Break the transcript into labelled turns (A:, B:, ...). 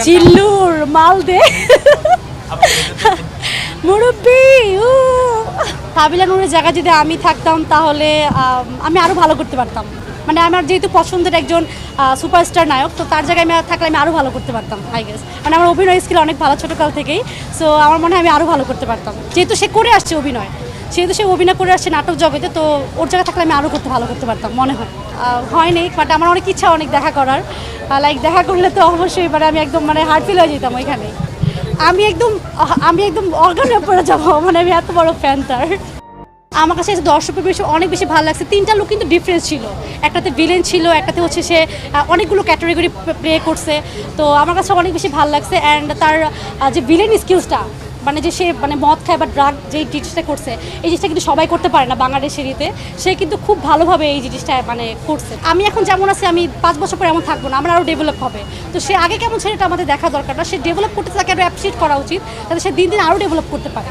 A: জিল্লুর মাল দে মুরব্বি সাবিলা নূরের জায়গায় যদি আমি থাকতাম তাহলে আমি আরও ভালো করতে পারতাম। মানে আমার যেহেতু পছন্দের একজন সুপারস্টার নায়ক, তো তার জায়গায় আমি থাকলে আমি আরও ভালো করতে পারতাম আই গেস। মানে আমার অভিনয় স্কিল অনেক ভালো ছোটোকাল থেকেই, সো আমার মনে হয় আমি আরও ভালো করতে পারতাম। যেহেতু সে করে আসছে অভিনয়, সেহেতু সে অভিনয় করে আসছে নাটক জগতে, তো ওর জায়গায় থাকলে আমি আরও ভালো করতে পারতাম মনে হয়। হয়নি, বাট আমার অনেক ইচ্ছা অনেক দেখা করার। লাইক দেখা করলে তো অবশ্যই মানে আমি একদম মানে হার্ট ফিল হয়ে যেতাম ওইখানে। আমি একদম অর্গান হয়ে পড়ে যাবো, মানে আমি এত বড় ফ্যান তার। আমার কাছে দর্শকের বেশি অনেক বেশি ভালো লাগছে। তিনটা লোক কিন্তু ডিফারেন্স ছিল, একটাতে ভিলেন ছিল, একটাতে হচ্ছে সে অনেকগুলো ক্যাটাগরি প্লে করছে। তো আমার কাছে অনেক বেশি ভালো লাগছে। অ্যান্ড তার যে ভিলেন স্কিলসটা, মানে যে সে মানে মদ খায় বা ড্রাগ যে জিনিসটা করছে, এই জিনিসটা কিন্তু সবাই করতে পারে না বাংলাদেশের ইতে। সে কিন্তু খুব ভালোভাবে এই জিনিসটা মানে করছে। আমি এখন যেমন আছি, আমি 5 বছর পরে এমন থাকবো না, আমার আরও ডেভেলপ হবে। তো সে আগে কেমন ছিল এটা আমাদের দেখা দরকার না, সে ডেভেলপ করতে তাকে আরও অ্যাপ্রিসিয়েট করা উচিত, যাতে সে দিন দিন আরও ডেভেলপ করতে পারে।